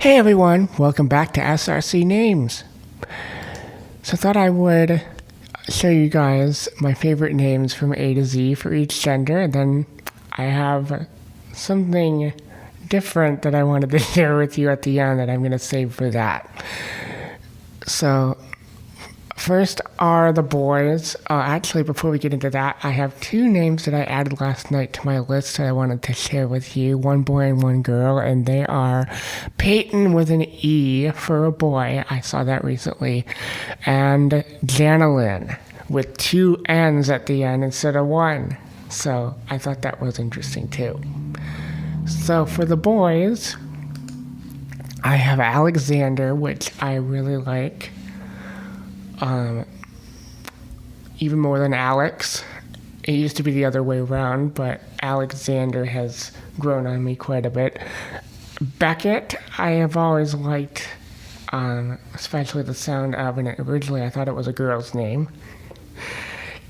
Hey everyone, welcome back to SRC Names. So I thought I would show you guys my favorite names from A to Z for each gender, and then I have something different that I wanted to share with you at the end that I'm going to save for that. So first are the boys. Actually, before we get into that, I have two names that I added last night to my list that I wanted to share with you. One boy and one girl, and they are Peyton with an E for a boy. I saw that recently. And Janelyn with two N's at the end instead of one. So I thought that was interesting too. So for the boys, I have Alexander, which I really like. Even more than Alex. It used to be the other way around, but Alexander has grown on me quite a bit. Beckett, I have always liked, especially the sound of, and originally I thought it was a girl's name.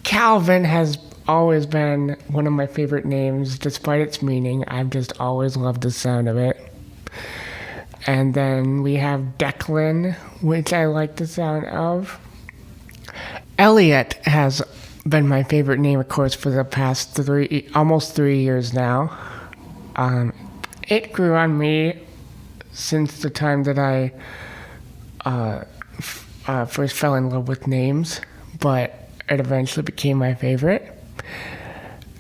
Calvin has always been one of my favorite names, despite its meaning. I've just always loved the sound of it. And then we have Declan, which I like the sound of. Elliot has been my favorite name, of course, for the past almost 3 years now. It grew on me since the time that I first fell in love with names, but it eventually became my favorite.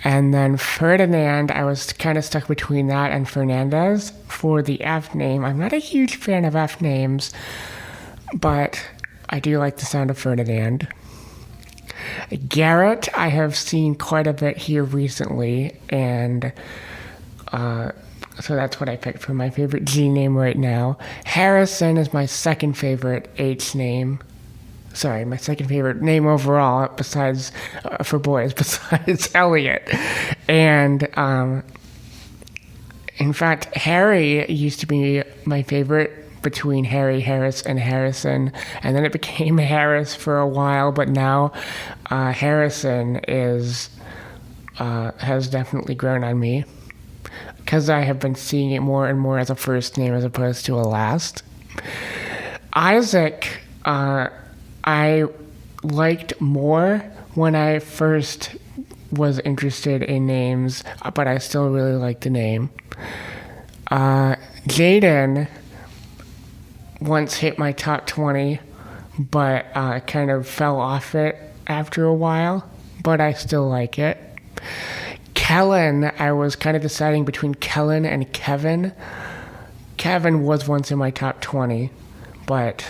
And then Ferdinand, I was kind of stuck between that and Fernandez for the F name. I'm not a huge fan of F names, but I do like the sound of Ferdinand. Garrett, I have seen quite a bit here recently, and so that's what I picked for my favorite G name right now. Harrison is my second favorite H name. Sorry, my second favorite name overall, besides for boys, besides Elliot. And in fact, Harry used to be my favorite between Harry, Harris, and Harrison, and then it became Harris for a while, but now Harrison has definitely grown on me because I have been seeing it more and more as a first name as opposed to a last. Isaac, I liked more when I first was interested in names, but I still really like the name. Jaden once hit my top 20, but kind of fell off it after a while, but I still like it. Kellen, I was kind of deciding between Kellen and Kevin. Kevin was once in my top 20, but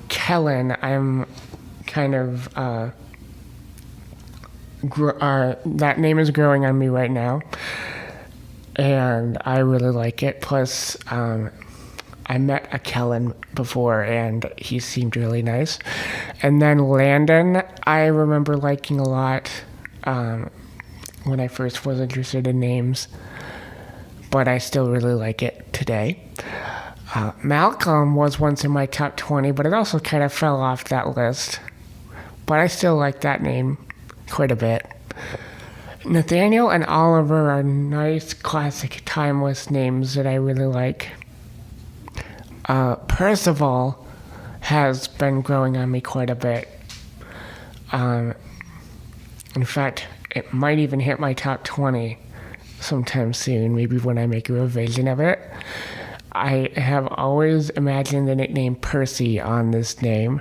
Kellen, I'm kind of, that name is growing on me right now, and I really like it. Plus, I met a Kellen before, and he seemed really nice. And then Landon, I remember liking a lot when I first was interested in names, but I still really like it today. Malcolm was once in my top 20, but it also kind of fell off that list. But I still like that name quite a bit. Nathaniel and Oliver are nice, classic, timeless names that I really like. Percival has been growing on me quite a bit. In fact, it might even hit my top 20 sometime soon, maybe when I make a revision of it. I have always imagined the nickname Percy on this name.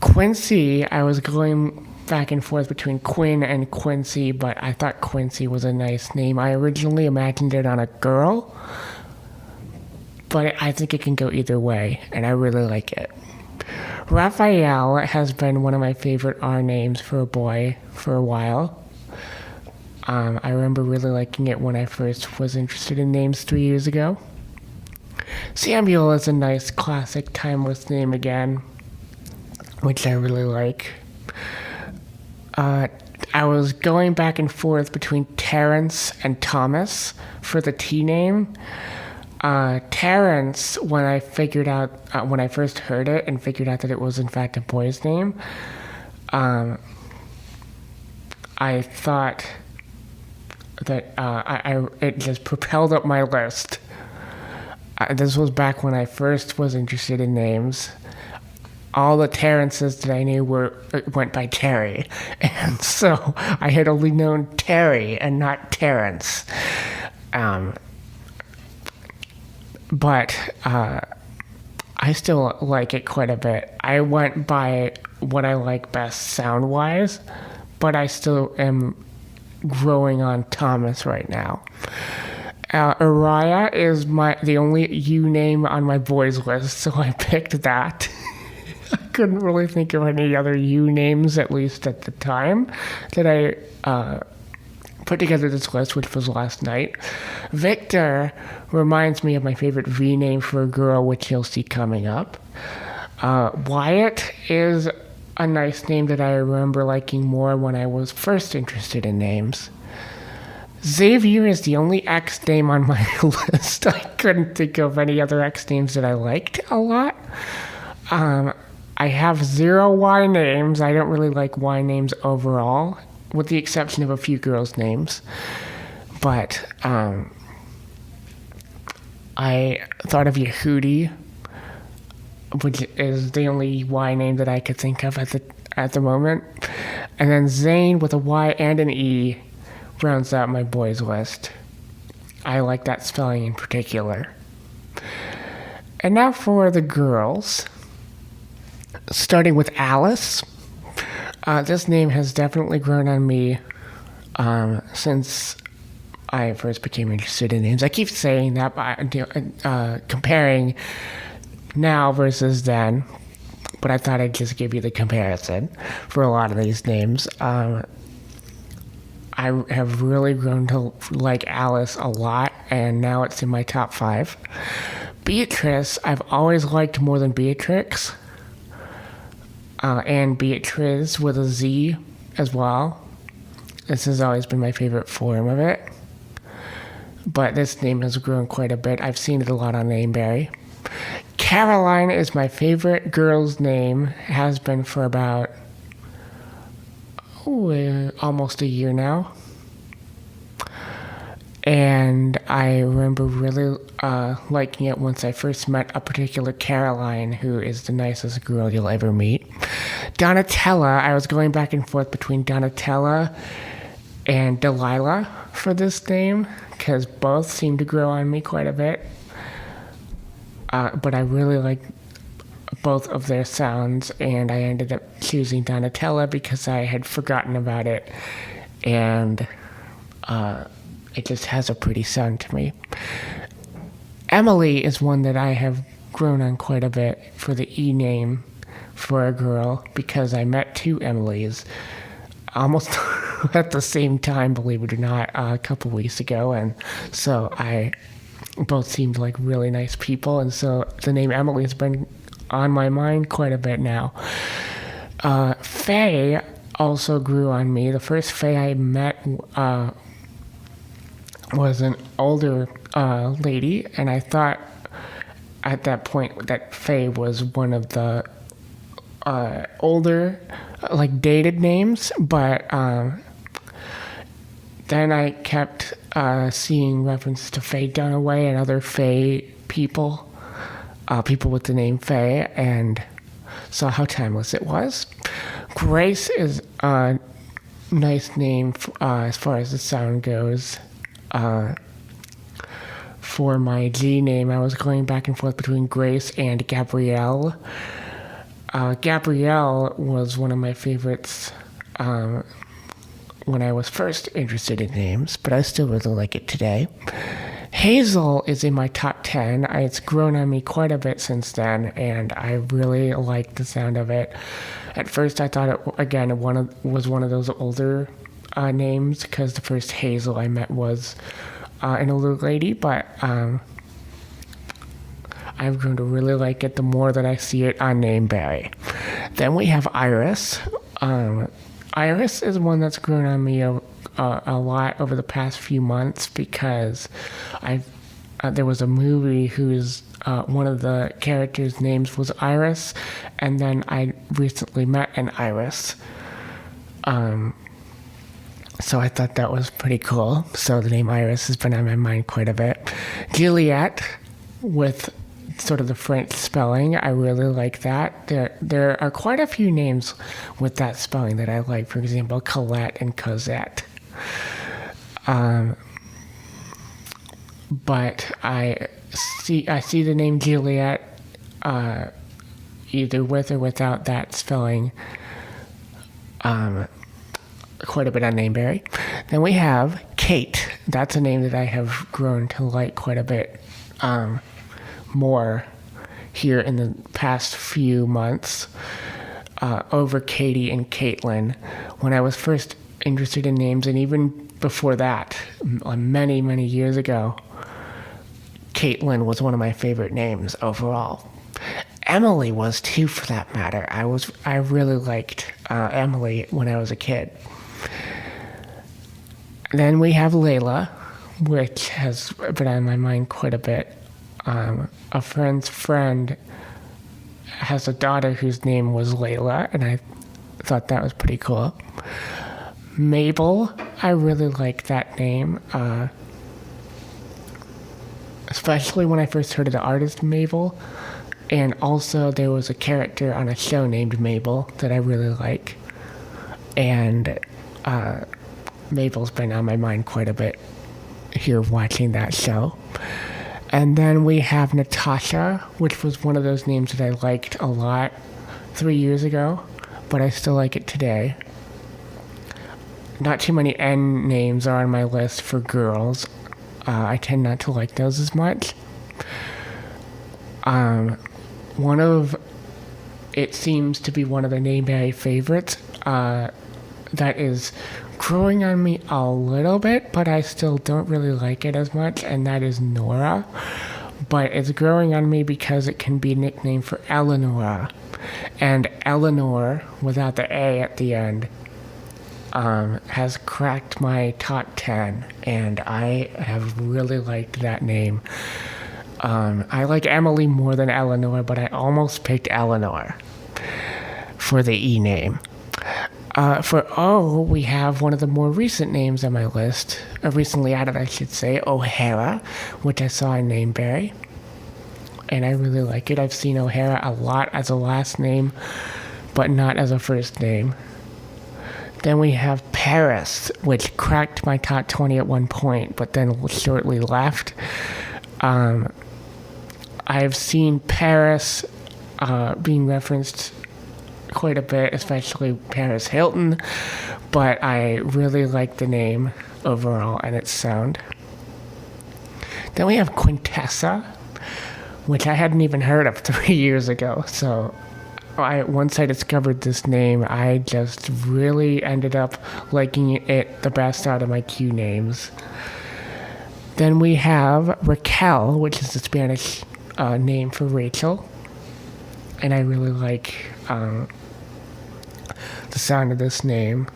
Quincy, I was going back and forth between Quinn and Quincy, but I thought Quincy was a nice name. I originally imagined it on a girl, but I think it can go either way, and I really like it. Raphael has been one of my favorite R names for a boy for a while. I remember really liking it when I first was interested in names 3 years ago. Samuel is a nice, classic, timeless name again, which I really like. I was going back and forth between Terrence and Thomas for the T name. Terrence, when I first heard it and figured out that it was in fact a boy's name, I thought that it just propelled up my list. This was back when I first was interested in names. All the Terrences that I knew went by Terry, and so I had only known Terry and not Terrence. But I still like it quite a bit. I went by what I like best sound-wise, but I still am growing on Thomas right now. Araya is the only U name on my boys list, so I picked that. I couldn't really think of any other U names, at least at the time, that I put together this list, which was last night. Victor reminds me of my favorite V name for a girl, which you'll see coming up. Wyatt is a nice name that I remember liking more when I was first interested in names. Xavier is the only X name on my list. I couldn't think of any other X names that I liked a lot. I have 0 Y names. I don't really like Y names overall, with the exception of a few girls' names. But I thought of Yehudi, which is the only Y name that I could think of at the moment. And then Zane with a Y and an E rounds out my boys list. I like that spelling in particular. And now for the girls. Starting with Alice. This name has definitely grown on me since I first became interested in names. I keep saying that by comparing now versus then, but I thought I'd just give you the comparison for a lot of these names. I have really grown to like Alice a lot, and now it's in my top 5. Beatrice, I've always liked more than Beatrix. And Beatriz with a Z as well. This has always been my favorite form of it. But this name has grown quite a bit. I've seen it a lot on Nameberry. Caroline is my favorite girl's name. Has been for about almost a year now. And I remember really liking it once I first met a particular Caroline, who is the nicest girl you'll ever meet. Donatella, I was going back and forth between Donatella and Delilah for this name, because both seem to grow on me quite a bit. But I really like both of their sounds, and I ended up choosing Donatella because I had forgotten about it, and it just has a pretty sound to me. Emily is one that I have grown on quite a bit for the E name for a girl, because I met 2 Emilys almost at the same time, believe it or not, a couple weeks ago, and so both seemed like really nice people, and so the name Emily has been on my mind quite a bit now. Faye also grew on me. The first Faye I met was an older lady, and I thought at that point that Faye was one of the older, dated names, but then I kept seeing references to Faye Dunaway and other Faye people with the name Faye, and saw how timeless it was. Grace is a nice name as far as the sound goes. For my G name, I was going back and forth between Grace and Gabrielle. Gabrielle was one of my favorites when I was first interested in names, but I still really like it today. Hazel is in my top 10. It's grown on me quite a bit since then, and I really like the sound of it. At first, I thought it was one of those older names, because the first Hazel I met was an older lady, but I've grown to really like it the more that I see it on Nameberry. Then we have Iris. Iris is one that's grown on me a lot over the past few months, because there was a movie whose one of the characters' names was Iris, and then I recently met an Iris. So I thought that was pretty cool. So the name Iris has been on my mind quite a bit. Juliet with sort of the French spelling. I really like that. There are quite a few names with that spelling that I like. For example, Colette and Cosette. But I see the name Juliet either with or without that spelling quite a bit on Nameberry. Then we have Kate. That's a name that I have grown to like quite a bit more here in the past few months over Katie and Caitlin. When I was first interested in names, and even before that, many, many years ago, Caitlin was one of my favorite names overall. Emily was too, for that matter. I really liked Emily when I was a kid. Then we have Layla, which has been on my mind quite a bit. A friend's friend has a daughter whose name was Layla, and I thought that was pretty cool. Mabel, I really like that name, especially when I first heard of the artist Mabel. And also there was a character on a show named Mabel that I really like. And Mabel's been on my mind quite a bit here watching that show. And then we have Natasha, which was one of those names that I liked a lot 3 years ago, but I still like it today. Not too many N names are on my list for girls. I tend not to like those as much. It seems to be one of the Nameberry favorites that is growing on me a little bit, but I still don't really like it as much, and that is Nora. But it's growing on me because it can be a nickname for Eleanor. And Eleanor, without the A at the end, has cracked my top 10, and I have really liked that name. I like Emily more than Eleanor, but I almost picked Eleanor for the E name. For O, we have one of the more recent names on my list, recently added, I should say, O'Hara, which I saw in Nameberry, and I really like it. I've seen O'Hara a lot as a last name, but not as a first name. Then we have Paris, which cracked my top 20 at one point, but then shortly left. I've seen Paris being referenced quite a bit, especially Paris Hilton, but I really like the name overall and its sound. Then we have Quintessa, which I hadn't even heard of 3 years ago, so once I discovered this name, I just really ended up liking it the best out of my Q names. Then we have Raquel, which is the Spanish name for Rachel, and I really like the sound of this name.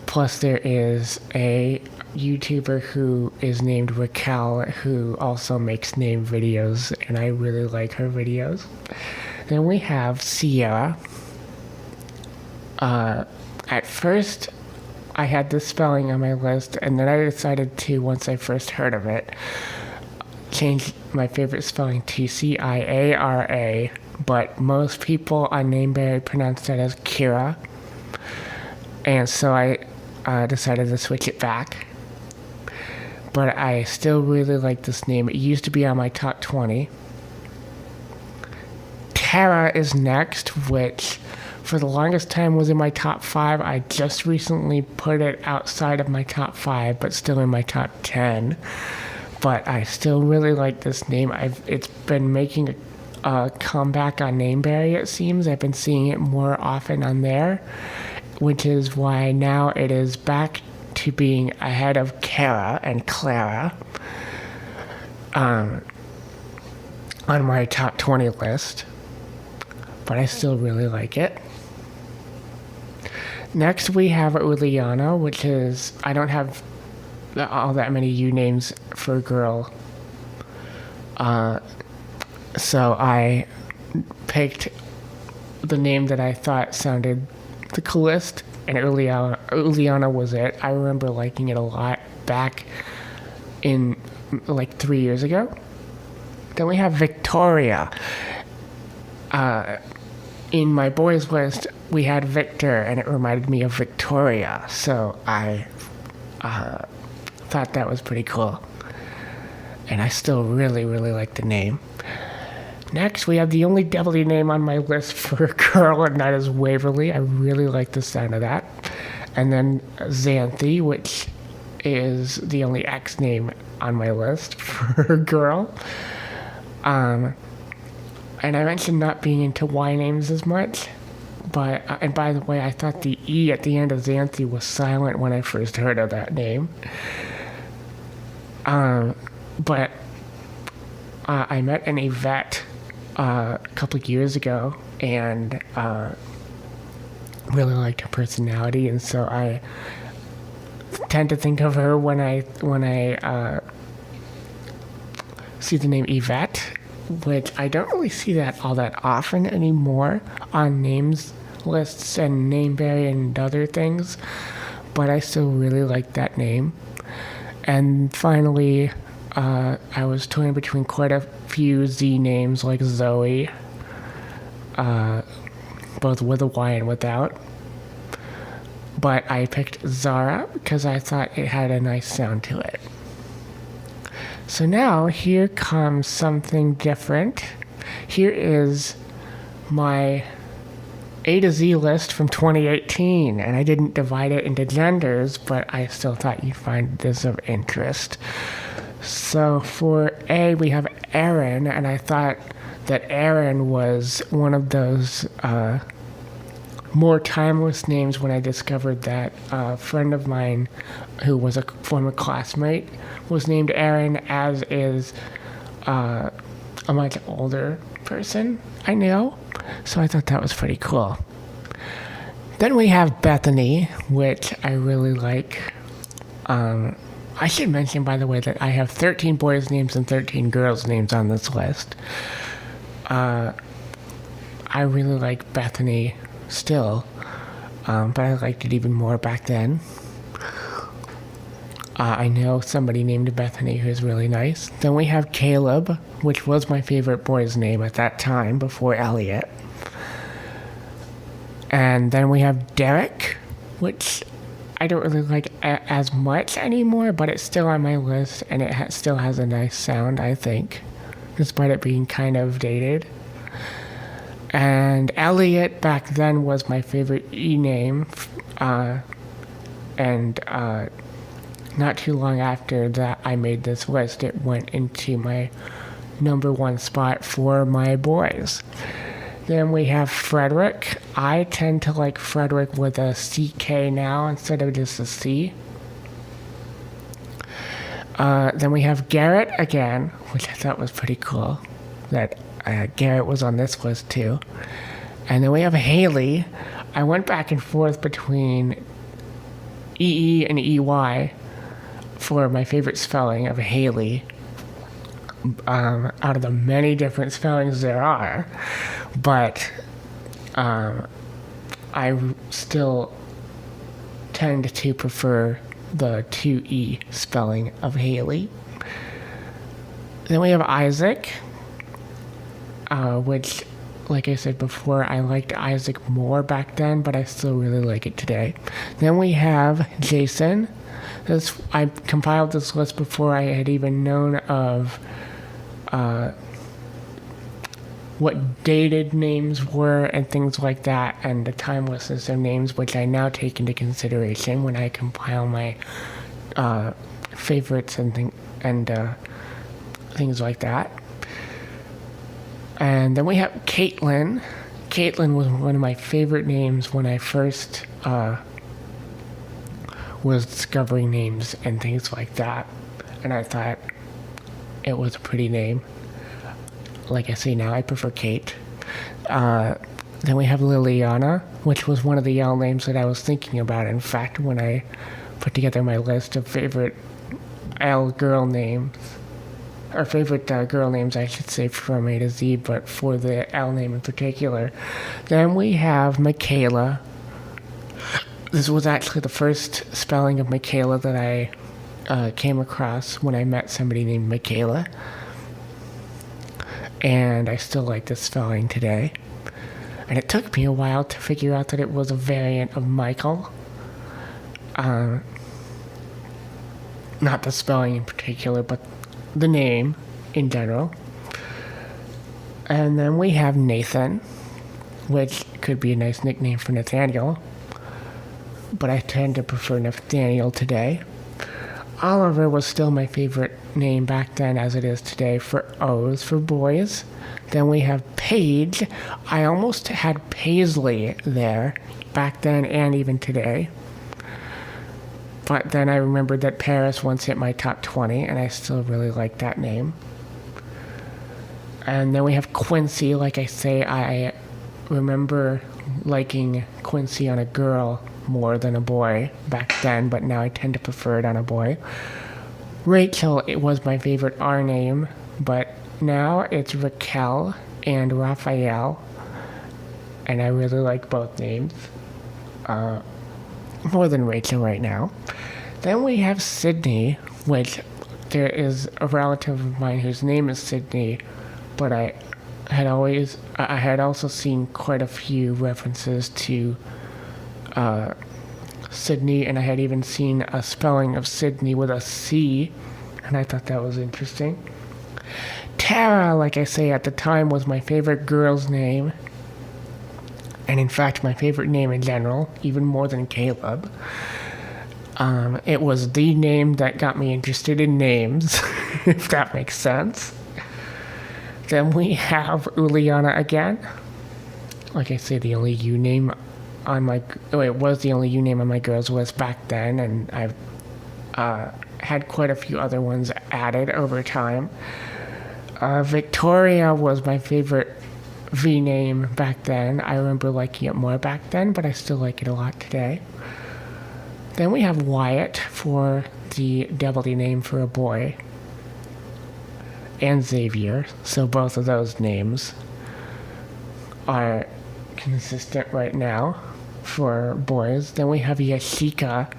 Plus, there is a YouTuber who is named Raquel who also makes name videos, and I really like her videos. Then we have Sierra. At first, I had this spelling on my list, and then I decided to, once I first heard of it, change my favorite spelling to Ciara, but most people on Nameberry pronounce that as Kira, and so I decided to switch it back. But I still really like this name. It used to be on my top 20. Tara is next, which for the longest time was in my top 5. I just recently put it outside of my top 5, but still in my top 10. But I still really like this name. It's been making a comeback on Nameberry, it seems. I've been seeing it more often on there, which is why now it is back to being ahead of Kara and Clara on my top 20 list. But I still really like it. Next we have Uliana, which is, I don't have all that many U names for a girl. So I picked the name that I thought sounded the coolest, and Uliana was it. I remember liking it a lot back in like 3 years ago. Then we have Victoria. In my boys list, we had Victor, and it reminded me of Victoria, so I thought that was pretty cool. And I still really, really like the name. Next, we have the only W name on my list for a girl, and that is Waverly. I really like the sound of that. And then Xanthi, which is the only X name on my list for a girl. And I mentioned not being into Y names as much, but, and by the way, I thought the E at the end of Xanthi was silent when I first heard of that name. But I met an Yvette a couple of years ago, and really liked her personality, and so I tend to think of her when I see the name Yvette, which I don't really see that all that often anymore on names lists and name variant and other things, but I still really like that name. And finally, I was torn between quite a few Z names like Zoe, both with a Y and without. But I picked Zara because I thought it had a nice sound to it. So now here comes something different. Here is my A to Z list from 2018, and I didn't divide it into genders, but I still thought you'd find this of interest. So for A, we have Aaron, and I thought that Aaron was one of those more timeless names when I discovered that a friend of mine who was a former classmate was named Aaron, as is a much older person I know. So I thought that was pretty cool. Then we have Bethany, which I really like. I should mention, by the way, that I have 13 boys' names and 13 girls' names on this list. I really like Bethany still, but I liked it even more back then. I know somebody named Bethany who's really nice. Then we have Caleb, which was my favorite boy's name at that time, before Elliot. And then we have Derek, which I don't really like as much anymore, but it's still on my list, and it still has a nice sound, I think, despite it being kind of dated. And Elliot back then was my favorite E name, and not too long after that I made this list, it went into my number one spot for my boys. Then we have Frederick. I tend to like Frederick with a CK now instead of just a C. Then we have Garrett again, which I thought was pretty cool, that Garrett was on this list too. And then we have Haley. I went back and forth between EE and EY for my favorite spelling of Haley, out of the many different spellings there are. But I still tend to prefer the 2E spelling of Haley. Then we have Isaac, which, like I said before, I liked Isaac more back then, but I still really like it today. Then we have Jason. I compiled this list before I had even known of what dated names were and things like that, and the timelessness of names, which I now take into consideration when I compile my favorites and things like that. And then we have Caitlin. Caitlin was one of my favorite names when I first was discovering names and things like that, and I thought it was a pretty name. Like I say now, I prefer Kate. Then we have Liliana, which was one of the L names that I was thinking about. In fact, when I put together my list of favorite L girl names, or favorite girl names, I should say, from A to Z, but for the L name in particular. Then we have Michaela. This was actually the first spelling of Michaela that I came across when I met somebody named Michaela. And I still like the spelling today. And it took me a while to figure out that it was a variant of Michael. Not the spelling in particular, but the name in general. And then we have Nathan, which could be a nice nickname for Nathaniel, but I tend to prefer Nathaniel today. Oliver was still my favorite name back then as it is today for O's for boys. Then we have Paige. I almost had Paisley there back then and even today. But then I remembered that Paris once hit my top 20, and I still really like that name. And then we have Quincy. Like I say, I remember liking Quincy on a girl more than a boy back then, but now I tend to prefer it on a boy. Rachel, it was my favorite R name, but now it's Raquel and Raphael, and I really like both names. More than Rachel right now. Then we have Sydney, which there is a relative of mine whose name is Sydney, but I had also seen quite a few references to Sydney, and I had even seen a spelling of Sydney with a C, and I thought that was interesting. Tara, like I say, at the time was my favorite girl's name, and in fact my favorite name in general, even more than Caleb. It was the name that got me interested in names, if that makes sense. Then we have Uliana again. Like I say, the only U name on my... it was the only U name on my girls list back then, and I've had quite a few other ones added over time. Victoria was my favorite V name back then. I remember liking it more back then, but I still like it a lot today. Then we have Wyatt for the devil name for a boy. And Xavier, so both of those names are consistent right now for boys. Then we have Yashika,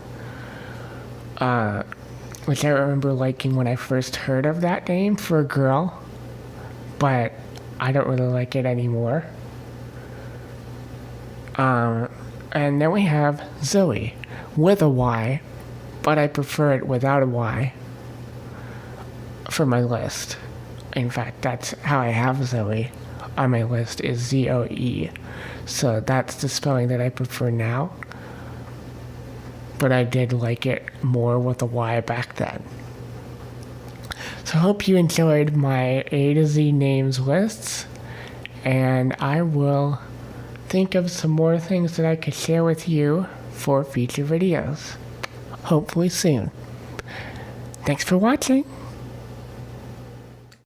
which I remember liking when I first heard of that name for a girl, but I don't really like it anymore. And then we have Zoe with a Y, but I prefer it without a Y for my list. In fact, that's how I have Zoe on my list, is Z-O-E. So that's the spelling that I prefer now. But I did like it more with a Y back then. So I hope you enjoyed my A to Z names lists. And I will think of some more things that I could share with you for future videos. Hopefully soon. Thanks for watching.